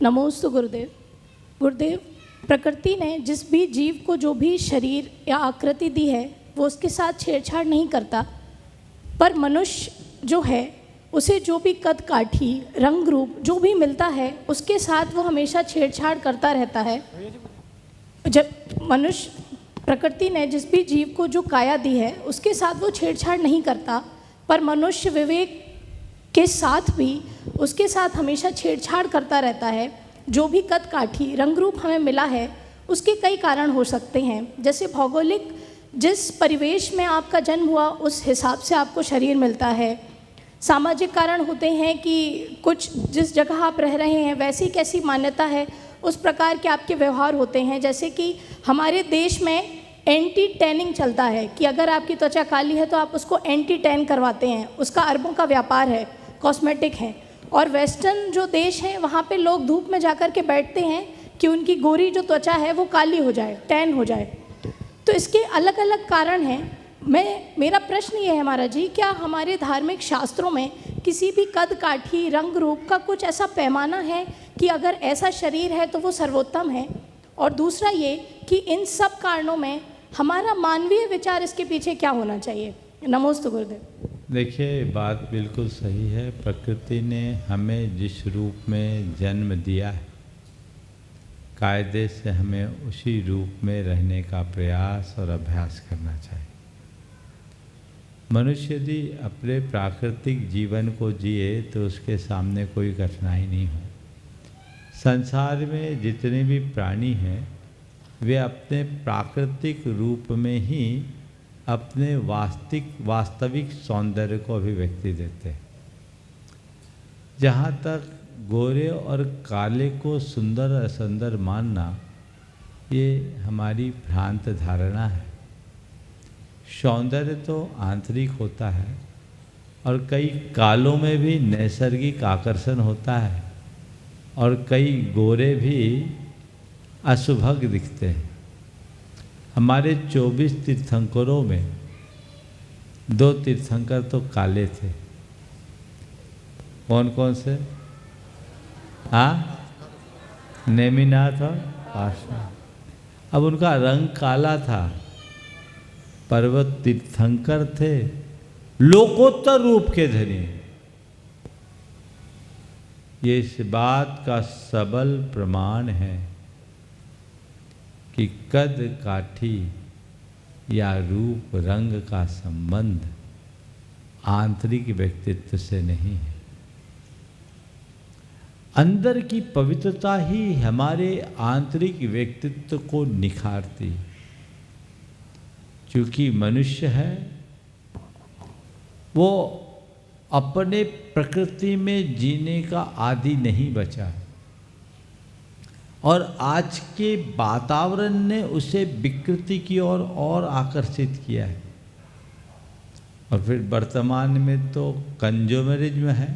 नमोस्तु गुरुदेव। गुरुदेव, प्रकृति ने जिस भी जीव को जो भी शरीर या आकृति दी है वो उसके साथ छेड़छाड़ नहीं करता, पर मनुष्य जो है उसे जो भी कद काठी रंग रूप जो भी मिलता है उसके साथ वो हमेशा छेड़छाड़ करता रहता है। जब मनुष्य प्रकृति ने जिस भी जीव को जो काया दी है उसके साथ वो छेड़छाड़ नहीं करता, पर मनुष्य विवेक के साथ भी उसके साथ हमेशा छेड़छाड़ करता रहता है। जो भी कद काठी रंग रूप हमें मिला है उसके कई कारण हो सकते हैं, जैसे भौगोलिक जिस परिवेश में आपका जन्म हुआ उस हिसाब से आपको शरीर मिलता है। सामाजिक कारण होते हैं कि कुछ जिस जगह आप रह रहे हैं वैसी कैसी मान्यता है उस प्रकार के आपके व्यवहार होते हैं। जैसे कि हमारे देश में एंटी टैनिंग चलता है कि अगर आपकी त्वचा काली है तो आप उसको एंटी टैन करवाते हैं, उसका अरबों का व्यापार है, कॉस्मेटिक है। और वेस्टर्न जो देश हैं वहाँ पे लोग धूप में जाकर के बैठते हैं कि उनकी गोरी जो त्वचा है वो काली हो जाए, टैन हो जाए। तो इसके अलग अलग कारण हैं। मेरा प्रश्न ये है महाराज जी, क्या हमारे धार्मिक शास्त्रों में किसी भी कद काठी रंग रूप का कुछ ऐसा पैमाना है कि अगर ऐसा शरीर है तो वो सर्वोत्तम है? और दूसरा ये कि इन सब कारणों में हमारा मानवीय विचार इसके पीछे क्या होना चाहिए? नमोस्तु गुरुदेव। देखिए, बात बिल्कुल सही है। प्रकृति ने हमें जिस रूप में जन्म दिया है, कायदे से हमें उसी रूप में रहने का प्रयास और अभ्यास करना चाहिए। मनुष्य यदि अपने प्राकृतिक जीवन को जिए तो उसके सामने कोई कठिनाई नहीं हो। संसार में जितने भी प्राणी हैं वे अपने प्राकृतिक रूप में ही अपने वास्तविक सौंदर्य को अभिव्यक्ति देते हैं। जहाँ तक गोरे और काले को सुंदर असुंदर मानना, ये हमारी भ्रांत धारणा है। सौंदर्य तो आंतरिक होता है और कई कालों में भी नैसर्गिक आकर्षण होता है और कई गोरे भी अशुभग दिखते हैं। हमारे 24 तीर्थंकरों में 2 तीर्थंकर तो काले थे। कौन कौन से? हाँ, नेमिनाथ और पार्श्वनाथ। अब उनका रंग काला था, पर्वत तीर्थंकर थे, लोकोत्तर रूप के धनी। ये इस बात का सबल प्रमाण है कि कद काठी या रूप रंग का संबंध आंतरिक व्यक्तित्व से नहीं है। अंदर की पवित्रता ही हमारे आंतरिक व्यक्तित्व को निखारती है। क्योंकि मनुष्य है वो अपने प्रकृति में जीने का आदी नहीं बचा और आज के वातावरण ने उसे विकृति की ओर और आकर्षित किया है। और फिर वर्तमान में तो कंज्यूमरिज्म है,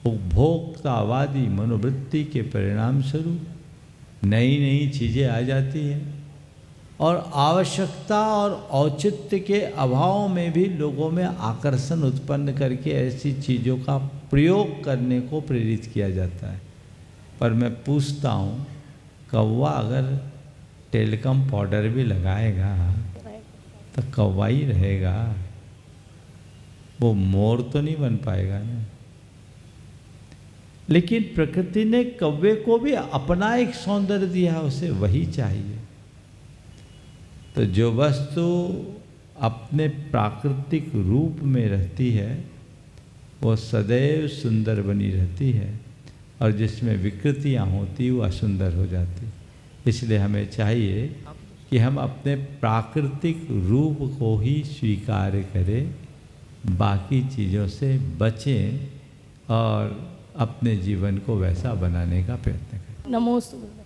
उपभोक्तावादी मनोवृत्ति के परिणाम स्वरूप नई नई चीज़ें आ जाती हैं और आवश्यकता और औचित्य के अभाव में भी लोगों में आकर्षण उत्पन्न करके ऐसी चीज़ों का प्रयोग करने को प्रेरित किया जाता है। पर मैं पूछता हूँ, कौवा अगर टेलकम पाउडर भी लगाएगा तो कौवा ही रहेगा, वो मोर तो नहीं बन पाएगा ना। लेकिन प्रकृति ने कौवे को भी अपना एक सौंदर्य दिया, उसे वही चाहिए। तो जो वस्तु अपने प्राकृतिक रूप में रहती है वो सदैव सुंदर बनी रहती है और जिसमें विकृतियाँ होती वो असुंदर हो जाती। इसलिए हमें चाहिए कि हम अपने प्राकृतिक रूप को ही स्वीकार करें, बाकी चीज़ों से बचें और अपने जीवन को वैसा बनाने का प्रयत्न करें। नमोस्तु।